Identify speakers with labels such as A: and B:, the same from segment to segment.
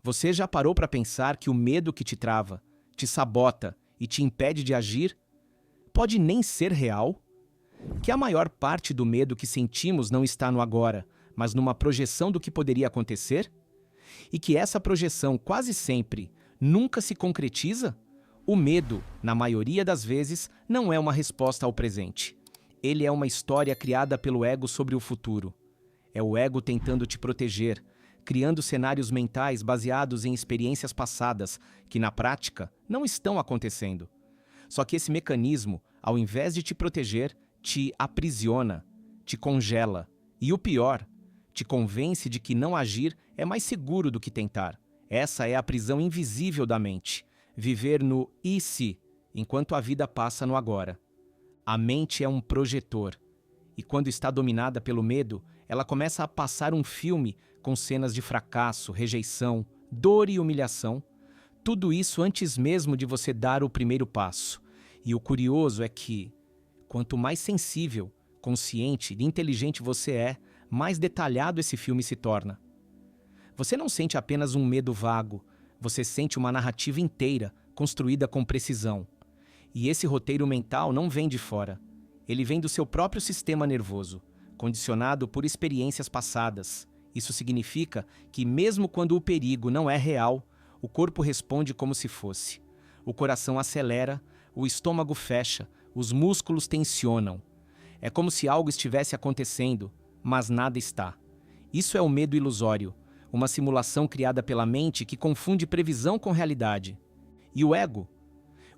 A: Você já parou para pensar que o medo que te trava, te sabota e te impede de agir pode nem ser real? Que a maior parte do medo que sentimos não está no agora, mas numa projeção do que poderia acontecer? E que essa projeção quase sempre nunca se concretiza? O medo, na maioria das vezes, não é uma resposta ao presente. Ele é uma história criada pelo ego sobre o futuro. É o ego tentando te proteger, criando cenários mentais baseados em experiências passadas que, na prática, não estão acontecendo. Só que esse mecanismo, ao invés de te proteger, te aprisiona, te congela e, o pior, te convence de que não agir é mais seguro do que tentar. Essa é a prisão invisível da mente. Viver no e se, enquanto a vida passa no agora. A mente é um projetor, e quando está dominada pelo medo, ela começa a passar um filme com cenas de fracasso, rejeição, dor e humilhação. Tudo isso antes mesmo de você dar o primeiro passo. E o curioso é que, quanto mais sensível, consciente e inteligente você é, mais detalhado esse filme se torna. Você não sente apenas um medo vago, você sente uma narrativa inteira, construída com precisão. E esse roteiro mental não vem de fora. Ele vem do seu próprio sistema nervoso, condicionado por experiências passadas. Isso significa que, mesmo quando o perigo não é real, o corpo responde como se fosse. O coração acelera, o estômago fecha, os músculos tensionam. É como se algo estivesse acontecendo, mas nada está. Isso é o medo ilusório, uma simulação criada pela mente que confunde previsão com realidade. E o ego?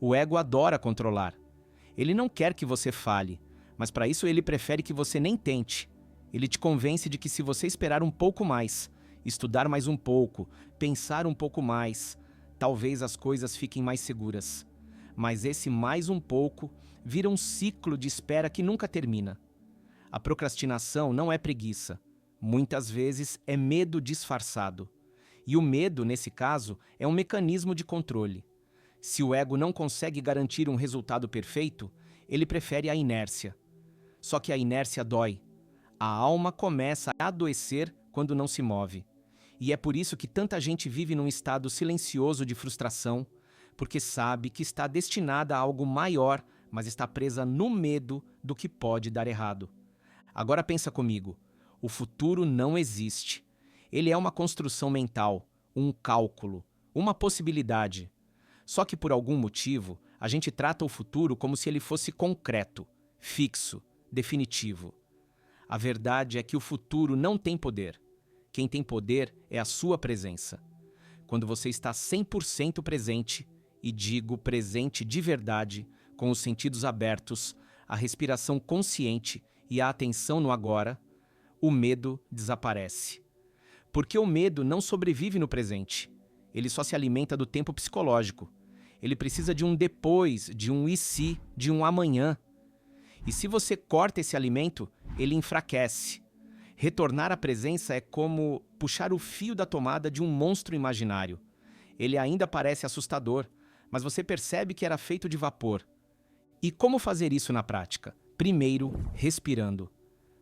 A: O ego adora controlar. Ele não quer que você fale, mas para isso ele prefere que você nem tente. Ele te convence de que se você esperar um pouco mais, estudar mais um pouco, pensar um pouco mais, talvez as coisas fiquem mais seguras. Mas esse mais um pouco vira um ciclo de espera que nunca termina. A procrastinação não é preguiça. Muitas vezes é medo disfarçado. E o medo, nesse caso, é um mecanismo de controle. Se o ego não consegue garantir um resultado perfeito, ele prefere a inércia. Só que a inércia dói. A alma começa a adoecer quando não se move. E é por isso que tanta gente vive num estado silencioso de frustração, porque sabe que está destinada a algo maior, mas está presa no medo do que pode dar errado. Agora pensa comigo. O futuro não existe. Ele é uma construção mental, um cálculo, uma possibilidade. Só que por algum motivo, a gente trata o futuro como se ele fosse concreto, fixo, definitivo. A verdade é que o futuro não tem poder. Quem tem poder é a sua presença. Quando você está 100% presente, e digo presente de verdade, com os sentidos abertos, a respiração consciente e a atenção no agora, o medo desaparece. Porque o medo não sobrevive no presente. Ele só se alimenta do tempo psicológico. Ele precisa de um depois, de um e se, de um amanhã. E se você corta esse alimento, ele enfraquece. Retornar à presença é como puxar o fio da tomada de um monstro imaginário. Ele ainda parece assustador, mas você percebe que era feito de vapor. E como fazer isso na prática? Primeiro, respirando.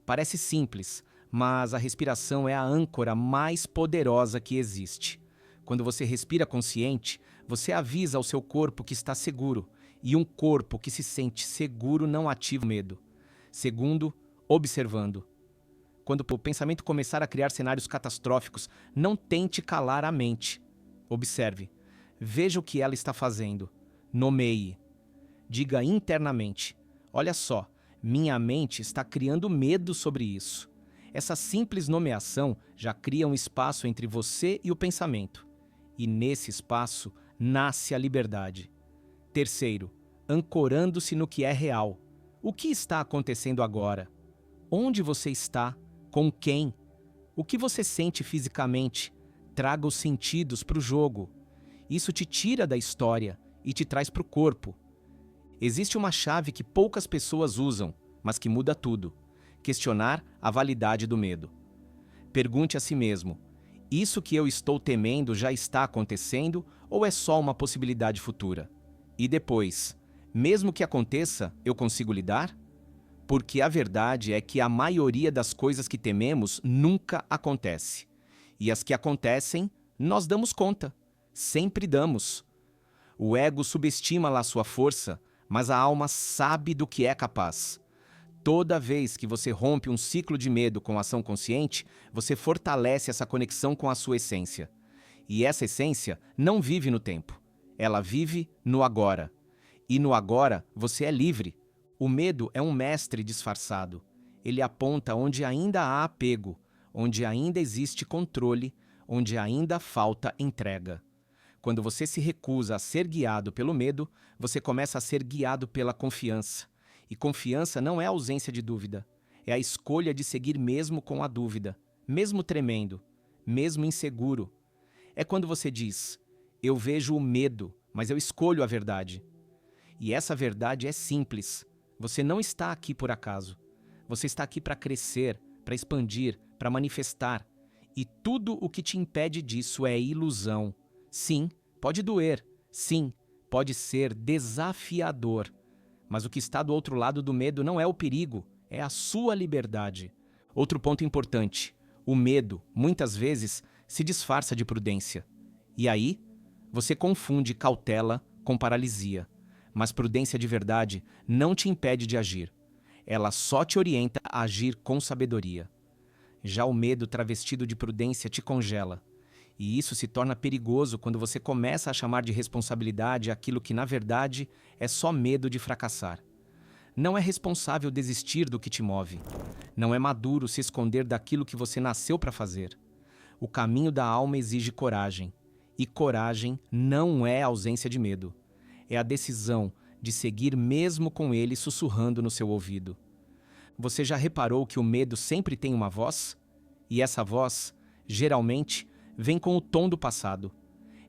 A: Parece simples, mas a respiração é a âncora mais poderosa que existe. Quando você respira consciente, você avisa ao seu corpo que está seguro, e um corpo que se sente seguro não ativa o medo. Segundo, observando. Quando o pensamento começar a criar cenários catastróficos, não tente calar a mente. Observe. Veja o que ela está fazendo. Nomeie. Diga internamente: olha só, minha mente está criando medo sobre isso. Essa simples nomeação já cria um espaço entre você e o pensamento. E nesse espaço nasce a liberdade. Terceiro, ancorando-se no que é real. O que está acontecendo agora? Onde você está? Com quem? O que você sente fisicamente? Traga os sentidos para o jogo. Isso te tira da história e te traz para o corpo. Existe uma chave que poucas pessoas usam, mas que muda tudo. Questionar a validade do medo. Pergunte a si mesmo: isso que eu estou temendo já está acontecendo ou é só uma possibilidade futura? E depois, mesmo que aconteça, eu consigo lidar? Porque a verdade é que a maioria das coisas que tememos nunca acontece. E as que acontecem, Nós damos conta. Sempre damos. O ego subestima lá sua força, mas a alma sabe do que é capaz. Toda vez que você rompe um ciclo de medo com ação consciente, você fortalece essa conexão com a sua essência. E essa essência não vive no tempo. Ela vive no agora. E no agora, você é livre. O medo é um mestre disfarçado. Ele aponta onde ainda há apego, onde ainda existe controle, onde ainda falta entrega. Quando você se recusa a ser guiado pelo medo, você começa a ser guiado pela confiança. E confiança não é ausência de dúvida. É a escolha de seguir mesmo com a dúvida, mesmo tremendo, mesmo inseguro. É quando você diz, eu vejo o medo, mas eu escolho a verdade. E essa verdade é simples. Você não está aqui por acaso. Você está aqui para crescer, para expandir, para manifestar. E tudo o que te impede disso é ilusão. Sim, pode doer. Sim, pode ser desafiador. Mas o que está do outro lado do medo não é o perigo, é a sua liberdade. Outro ponto importante: o medo, muitas vezes, se disfarça de prudência. E aí, você confunde cautela com paralisia. Mas prudência de verdade não te impede de agir. Ela só te orienta a agir com sabedoria. Já o medo travestido de prudência te congela. E isso se torna perigoso quando você começa a chamar de responsabilidade aquilo que, na verdade, é só medo de fracassar. Não é responsável desistir do que te move. Não é maduro se esconder daquilo que você nasceu para fazer. O caminho da alma exige coragem. E coragem não é ausência de medo. É a decisão de seguir mesmo com ele sussurrando no seu ouvido. Você já reparou que o medo sempre tem uma voz? E essa voz, geralmente, vem com o tom do passado.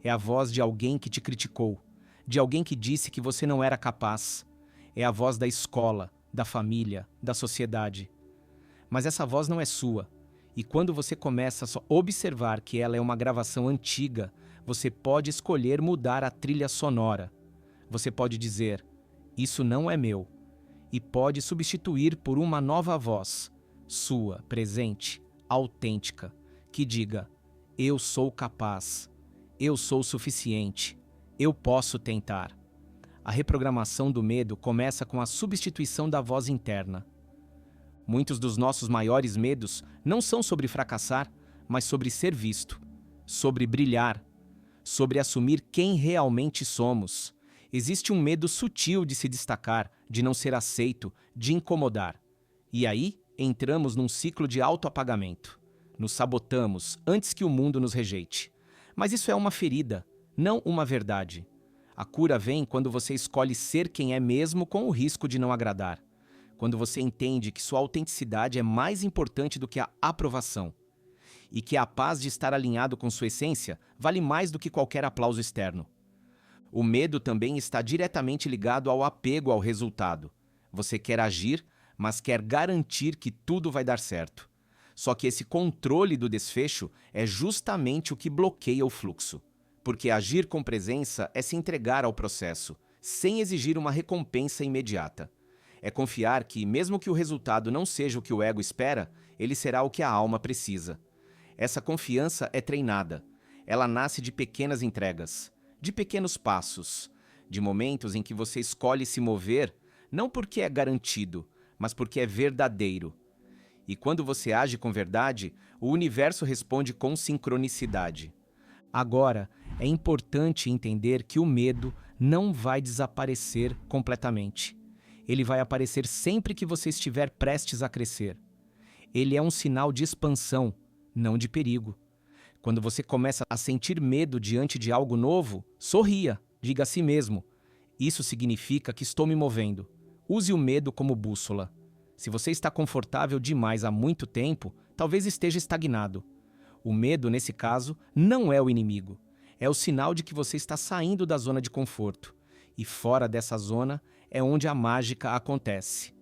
A: É a voz de alguém que te criticou, de alguém que disse que você não era capaz. É a voz da escola, da família, da sociedade. Mas essa voz não é sua. E quando você começa a observar que ela é uma gravação antiga, você pode escolher mudar a trilha sonora. Você pode dizer, isso não é meu. E pode substituir por uma nova voz, sua, presente, autêntica, que diga, eu sou capaz, eu sou suficiente, eu posso tentar. A reprogramação do medo começa com a substituição da voz interna. Muitos dos nossos maiores medos não são sobre fracassar, mas sobre ser visto, sobre brilhar, sobre assumir quem realmente somos. Existe um medo sutil de se destacar, de não ser aceito, de incomodar. E aí entramos num ciclo de autoapagamento. Nos sabotamos antes que o mundo nos rejeite. Mas isso é uma ferida, não uma verdade. A cura vem quando você escolhe ser quem é mesmo com o risco de não agradar. Quando você entende que sua autenticidade é mais importante do que a aprovação. E que a paz de estar alinhado com sua essência vale mais do que qualquer aplauso externo. O medo também está diretamente ligado ao apego ao resultado. Você quer agir, mas quer garantir que tudo vai dar certo. Só que esse controle do desfecho é justamente o que bloqueia o fluxo. Porque agir com presença é se entregar ao processo, sem exigir uma recompensa imediata. É confiar que, mesmo que o resultado não seja o que o ego espera, ele será o que a alma precisa. Essa confiança é treinada. Ela nasce de pequenas entregas, de pequenos passos, de momentos em que você escolhe se mover, não porque é garantido, mas porque é verdadeiro. E quando você age com verdade, o universo responde com sincronicidade. Agora, é importante entender que o medo não vai desaparecer completamente. Ele vai aparecer sempre que você estiver prestes a crescer. Ele é um sinal de expansão, não de perigo. Quando você começa a sentir medo diante de algo novo, sorria, diga a si mesmo, isso significa que estou me movendo. Use o medo como bússola. Se você está confortável demais há muito tempo, talvez esteja estagnado. O medo, nesse caso, não é o inimigo. É o sinal de que você está saindo da zona de conforto. E fora dessa zona é onde a mágica acontece.